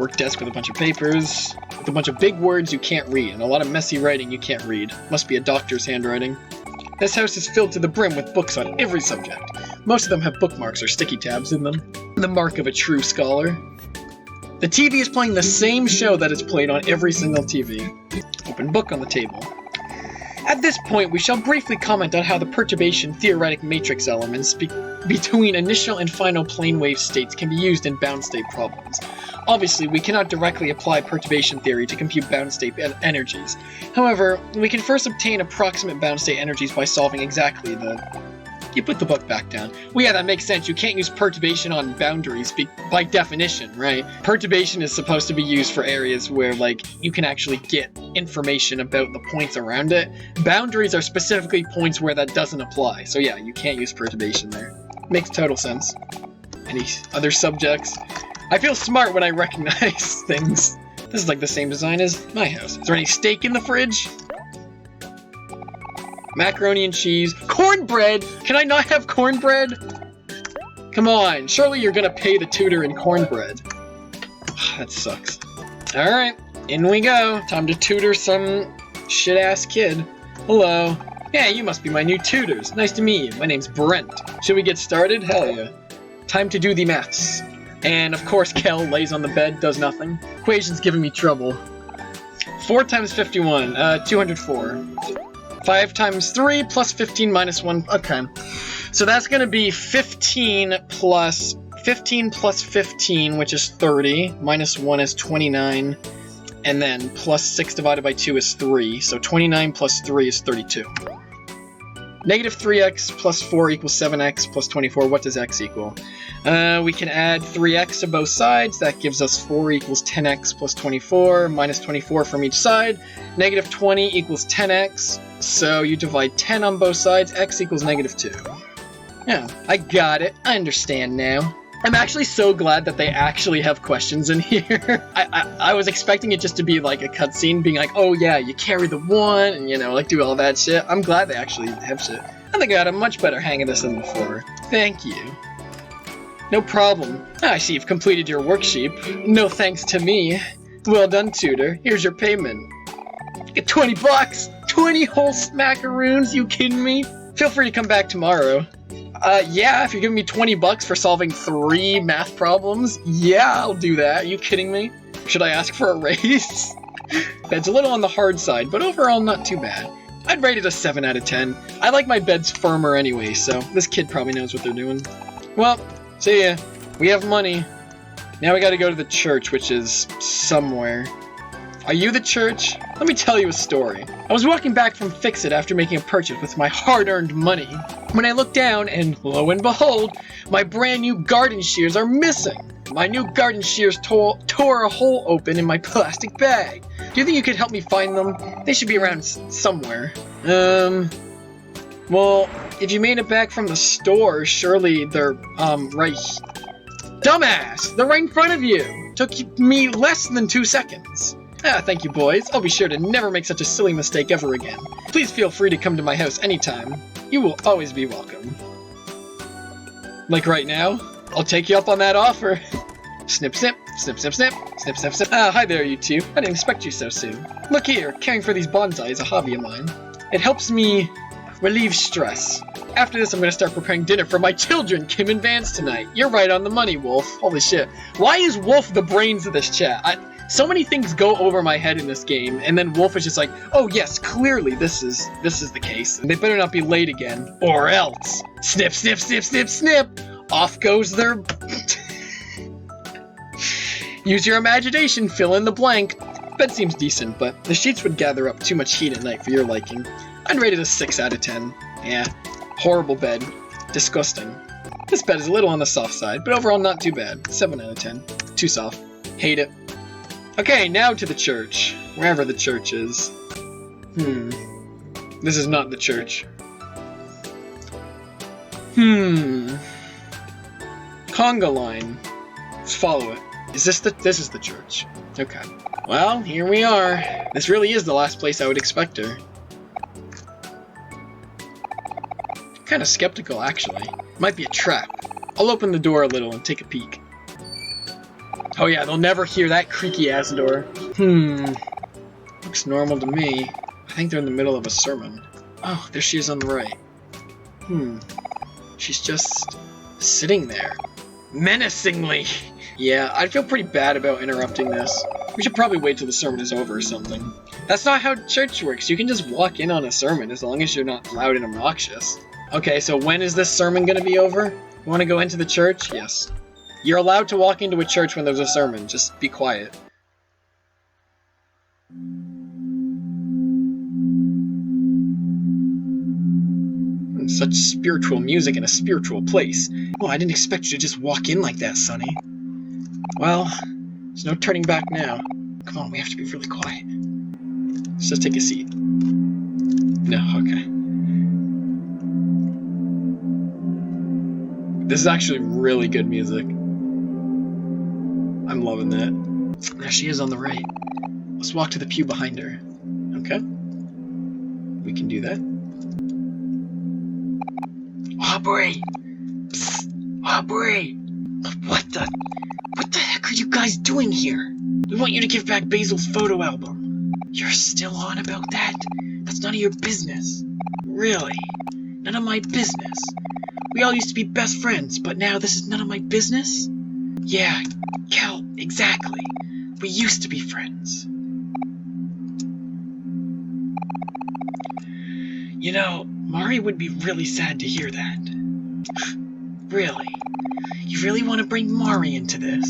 Work desk with a bunch of papers, with a bunch of big words you can't read, and a lot of messy writing you can't read. Must be a doctor's handwriting. This house is filled to the brim with books on every subject. Most of them have bookmarks or sticky tabs in them. The mark of a true scholar. The TV is playing the same show that is played on every single TV. Open book on the table. At this point, we shall briefly comment on how the perturbation theoretic matrix elements between initial and final plane wave states can be used in bound state problems. Obviously, we cannot directly apply perturbation theory to compute bound state energies. However, we can first obtain approximate bound state energies by solving exactly the... You put the book back down. Well, yeah, that makes sense. You can't use perturbation on boundaries by definition, right? Perturbation is supposed to be used for areas where, like, you can actually get information about the points around it. Boundaries are specifically points where that doesn't apply. So yeah, you can't use perturbation there. Makes total sense. Any other subjects? I feel smart when I recognize things. This is like the same design as my house. Is there any steak in the fridge? Macaroni and cheese. Cornbread! Can I not have cornbread? Come on, surely you're gonna pay the tutor in cornbread. That sucks. Alright, in we go. Time to tutor some shit-ass kid. Hello. Yeah, you must be my new tutors. Nice to meet you. My name's Brent. Should we get started? Hell yeah. Time to do the maths. And of course Kel lays on the bed, does nothing. Equation's giving me trouble. 4 times 51, 204. 5 times 3 plus 15 minus 1. Okay. So that's going to be 15 plus 15, which is 30. Minus 1 is 29. And then plus 6 divided by 2 is 3. So 29 plus 3 is 32. Negative 3x plus 4 equals 7x plus 24. What does x equal? We can add 3x to both sides. That gives us 4 equals 10x plus 24. Minus 24 from each side. Negative 20 equals 10x. So you divide 10 on both sides. X equals negative 2. Yeah, I got it. I understand now. I'm actually so glad that they actually have questions in here. I was expecting it just to be like a cutscene being like, oh yeah, you carry the 1, and you know, like do all that shit. I'm glad they actually have shit. I think I got a much better hang of this than before. Thank you. No problem. I see you've completed your worksheet. No thanks to me. Well done, tutor. Here's your payment. Get 20 bucks! 20 whole smackaroons, you kidding me? Feel free to come back tomorrow. Yeah, if you're giving me 20 bucks for solving 3 math problems, yeah, I'll do that. Are you kidding me? Should I ask for a raise? Bed's a little on the hard side, but overall not too bad. I'd rate it a 7 out of 10. I like my beds firmer anyway, so this kid probably knows what they're doing. Well, see ya. We have money. Now we gotta go to the church, which is somewhere. Are you the church? Let me tell you a story. I was walking back from Fix-It after making a purchase with my hard-earned money, when I looked down and, lo and behold, my brand new garden shears are missing. My new garden shears tore a hole open in my plastic bag. Do you think you could help me find them? They should be around somewhere. Well, if you made it back from the store, surely they're, right... Dumbass! They're right in front of you! Took me less than 2 seconds. Ah, thank you, boys. I'll be sure to never make such a silly mistake ever again. Please feel free to come to my house anytime. You will always be welcome. Like right now? I'll take you up on that offer. Snip, snip, snip, snip, snip, snip, snip, snip. Ah, hi there, you two. I didn't expect you so soon. Look here, caring for these bonsai is a hobby of mine. It helps me relieve stress. After this, I'm gonna start preparing dinner for my children, Kim and Vance, tonight. You're right on the money, Wolf. Holy shit. Why is Wolf the brains of this chat? So many things go over my head in this game, and then Wolf is just like, oh yes, clearly this is the case. They better not be late again, or else. Snip, snip, snip, snip, snip! Off goes their... Use your imagination, fill in the blank. Bed seems decent, but the sheets would gather up too much heat at night for your liking. I'd rate it a 6 out of 10. Yeah, horrible bed. Disgusting. This bed is a little on the soft side, but overall not too bad. 7 out of 10. Too soft. Hate it. Okay, now to the church. Wherever the church is. This is not the church. Conga line. Let's follow it. Is this is the church. Okay. Well, here we are. This really is the last place I would expect her. Kinda skeptical, actually. Might be a trap. I'll open the door a little and take a peek. Oh yeah, they'll never hear that creaky ass door. Looks normal to me. I think they're in the middle of a sermon. Oh, there she is on the right. She's just sitting there. Menacingly! Yeah, I'd feel pretty bad about interrupting this. We should probably wait till the sermon is over or something. That's not how church works. You can just walk in on a sermon as long as you're not loud and obnoxious. Okay, so when is this sermon gonna be over? You wanna go into the church? Yes. You're allowed to walk into a church when there's a sermon. Just be quiet. Such spiritual music in a spiritual place. Well, I didn't expect you to just walk in like that, Sunny. Well, there's no turning back now. Come on, we have to be really quiet. Let's just take a seat. No, okay. This is actually really good music. I'm loving that. There she is on the right. Let's walk to the pew behind her. Okay. We can do that. Aubrey! Psst! Aubrey! What the heck are you guys doing here? We want you to give back Basil's photo album. You're still on about that? That's none of your business. Really? None of my business? We all used to be best friends, but now this is none of my business? Yeah, Kel, exactly. We used to be friends. You know, Mari would be really sad to hear that. Really? You really want to bring Mari into this?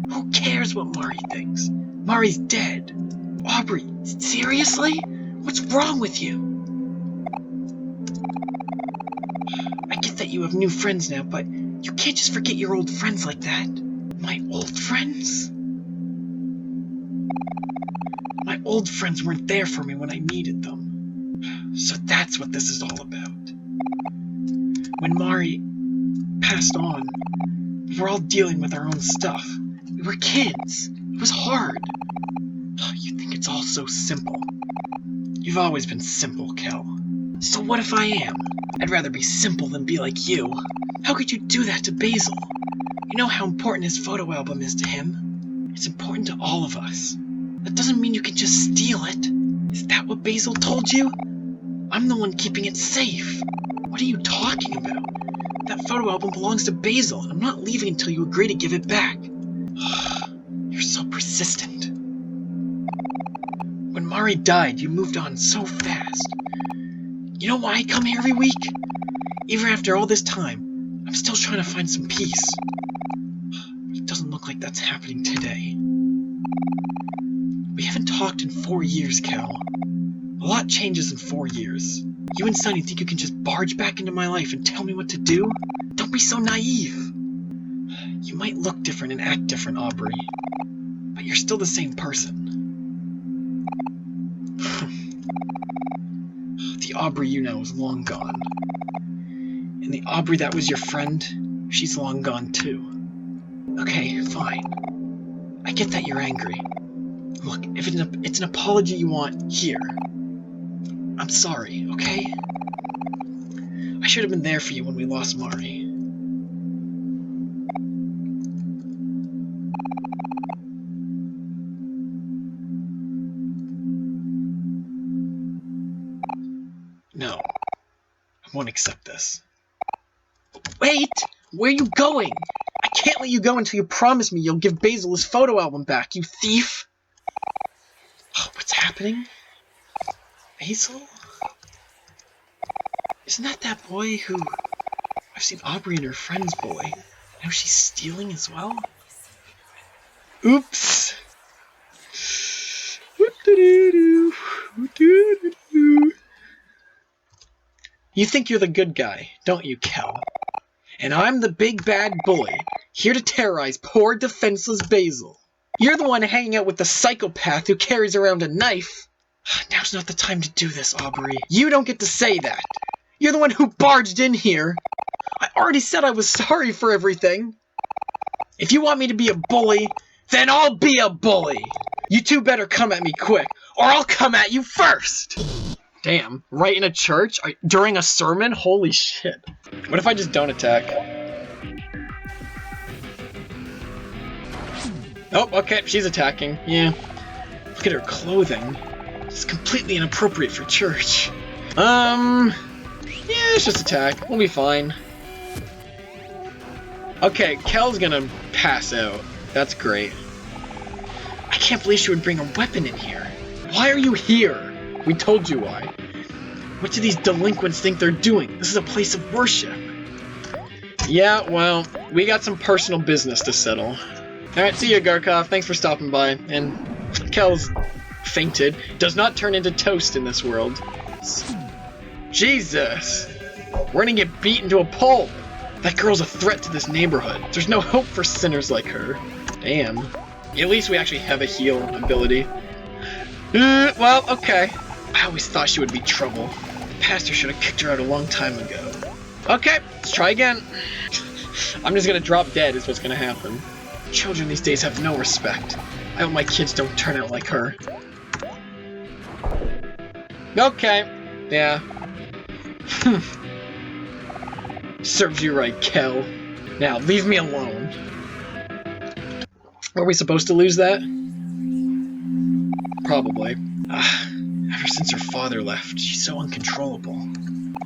Who cares what Mari thinks? Mari's dead. Aubrey, seriously? What's wrong with you? I get that you have new friends now, but you can't just forget your old friends like that. My old friends? My old friends weren't there for me when I needed them. So that's what this is all about. When Mari passed on, we were all dealing with our own stuff. We were kids. It was hard. You think it's all so simple. You've always been simple, Kel. So what if I am? I'd rather be simple than be like you. How could you do that to Basil? You know how important his photo album is to him? It's important to all of us. That doesn't mean you can just steal it. Is that what Basil told you? I'm the one keeping it safe. What are you talking about? That photo album belongs to Basil, and I'm not leaving until you agree to give it back. You're so persistent. When Mari died, you moved on so fast. You know why I come here every week? Even after all this time, I'm still trying to find some peace. It doesn't look like that's happening today. We haven't talked in 4 years, Kel. A lot changes in 4 years. You and Sunny think you can just barge back into my life and tell me what to do? Don't be so naive. You might look different and act different, Aubrey. But you're still the same person. The Aubrey you know is long gone. And the Aubrey that was your friend, she's long gone too. Okay, fine. I get that you're angry. Look, if it's an apology you want, here. I'm sorry, okay? I should have been there for you when we lost Mari. No, I won't accept this. Wait! Where are you going? I can't let you go until you promise me you'll give Basil his photo album back, you thief! What's happening? Basil? Isn't that boy who... I've seen Aubrey and her friend's boy. Now she's stealing as well? Oops! You think you're the good guy, don't you, Kel? And I'm the big bad bully, here to terrorize poor defenseless Basil. You're the one hanging out with the psychopath who carries around a knife. Now's not the time to do this, Aubrey. You don't get to say that. You're the one who barged in here. I already said I was sorry for everything. If you want me to be a bully, then I'll be a bully. You two better come at me quick, or I'll come at you first. Damn, right in a church? During a sermon? Holy shit. What if I just don't attack? Oh, okay, she's attacking. Yeah. Look at her clothing. It's completely inappropriate for church. Yeah, let's just attack. We'll be fine. Okay, Kel's gonna pass out. That's great. I can't believe she would bring a weapon in here. Why are you here? We told you why. What do these delinquents think they're doing? This is a place of worship. Yeah, well, we got some personal business to settle. Alright, see you, Garkov. Thanks for stopping by. And Kel's fainted. Does not turn into toast in this world. Jesus! We're gonna get beaten to a pulp! That girl's a threat to this neighborhood. There's no hope for sinners like her. Damn. At least we actually have a heal ability. Well, okay. I always thought she would be trouble. The pastor should have kicked her out a long time ago. Okay, let's try again. I'm just gonna drop dead is what's gonna happen. Children these days have no respect. I hope my kids don't turn out like her. Okay. Yeah. Serves you right, Kel. Now, leave me alone. Were we supposed to lose that? Probably. Ever since her father left, she's so uncontrollable.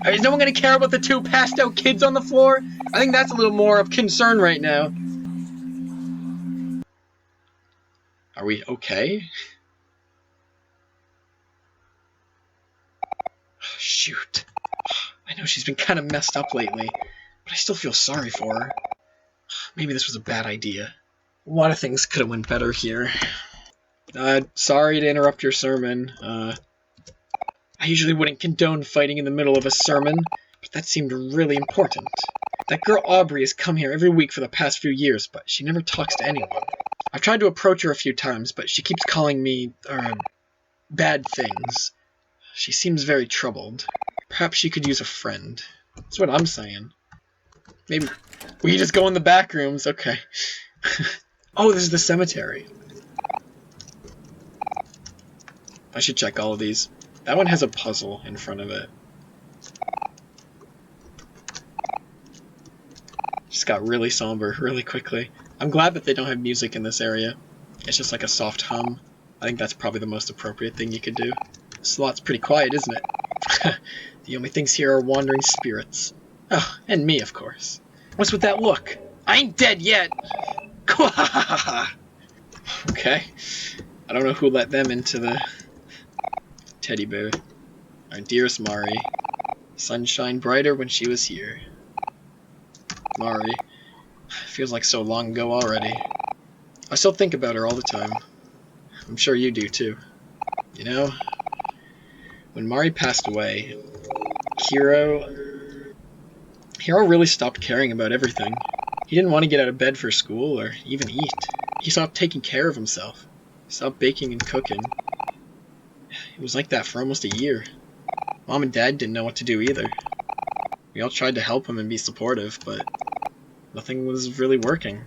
Is no one gonna care about the two passed out kids on the floor? I think that's a little more of concern right now. Are we okay? Shoot. I know she's been kind of messed up lately, but I still feel sorry for her. Maybe this was a bad idea. A lot of things could have went better here. Sorry to interrupt your sermon. I usually wouldn't condone fighting in the middle of a sermon, but that seemed really important. That girl Aubrey has come here every week for the past few years, but she never talks to anyone. I've tried to approach her a few times, but she keeps calling me, bad things. She seems very troubled. Perhaps she could use a friend. That's what I'm saying. Maybe we just go in the back rooms. Okay. Oh, this is the cemetery. I should check all of these. That one has a puzzle in front of it. Just got really somber really quickly. I'm glad that they don't have music in this area. It's just like a soft hum. I think that's probably the most appropriate thing you could do. This lot's pretty quiet, isn't it? The only things here are wandering spirits. Oh, and me, of course. What's with that look? I ain't dead yet! Okay. I don't know who let them into the teddy bear. Our dearest Mari. Sun shined brighter when she was here. Mari. Feels like so long ago already. I still think about her all the time. I'm sure you do too. You know, when Mari passed away, Hiro really stopped caring about everything. He didn't want to get out of bed for school or even eat. He stopped taking care of himself. He stopped baking and cooking. It was like that for almost a year. Mom and Dad didn't know what to do either. We all tried to help him and be supportive, but nothing was really working.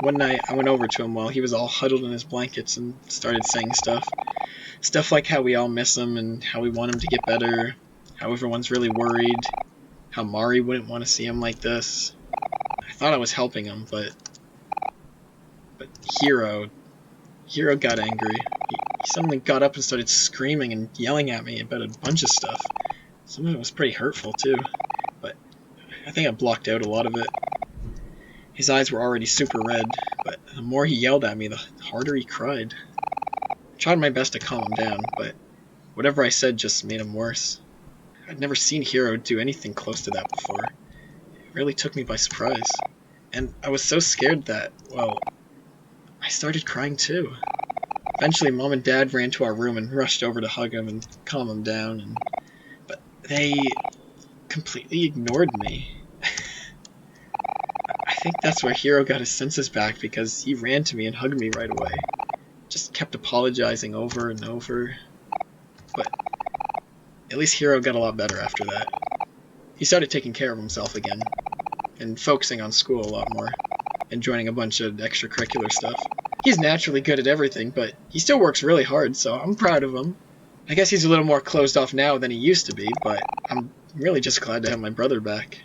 One night, I went over to him while he was all huddled in his blankets and started saying stuff. Stuff like how we all miss him and how we want him to get better, how everyone's really worried, how Mari wouldn't want to see him like this. I thought I was helping him, but Hiro got angry. He suddenly got up and started screaming and yelling at me about a bunch of stuff. Some of it was pretty hurtful too, but I think I blocked out a lot of it. His eyes were already super red, but the more he yelled at me, the harder he cried. I tried my best to calm him down, but whatever I said just made him worse. I'd never seen Hiro do anything close to that before. It really took me by surprise. And I was so scared that, well, I started crying too. Eventually, Mom and Dad ran to our room and rushed over to hug him and calm him down, but they completely ignored me. I think that's where Hiro got his senses back, because he ran to me and hugged me right away. Just kept apologizing over and over. But at least Hiro got a lot better after that. He started taking care of himself again, and focusing on school a lot more, and joining a bunch of extracurricular stuff. He's naturally good at everything, but he still works really hard, so I'm proud of him. I guess he's a little more closed off now than he used to be, but I'm really just glad to have my brother back.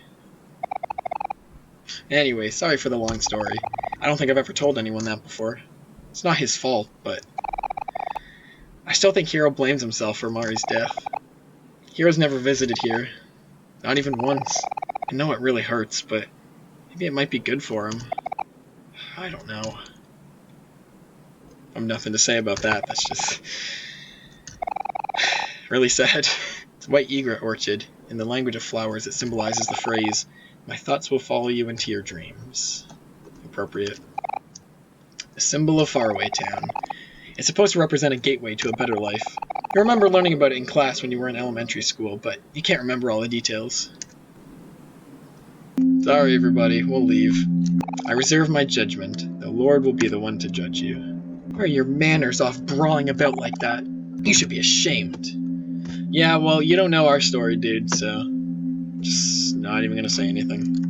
Anyway, sorry for the long story. I don't think I've ever told anyone that before. It's not his fault, but I still think Hiro blames himself for Mari's death. Hiro's never visited here. Not even once. I know it really hurts, but maybe it might be good for him. I don't know. I have nothing to say about that. That's just really sad. It's a white egret orchid. In the language of flowers, it symbolizes the phrase, "My thoughts will follow you into your dreams." Appropriate. A symbol of faraway town. It's supposed to represent a gateway to a better life. You remember learning about it in class when you were in elementary school, but you can't remember all the details. Sorry, everybody. We'll leave. I reserve my judgment. The Lord will be the one to judge you. Where are your manners off brawling about like that? You should be ashamed. Yeah, well, you don't know our story, dude, so just not even gonna say anything.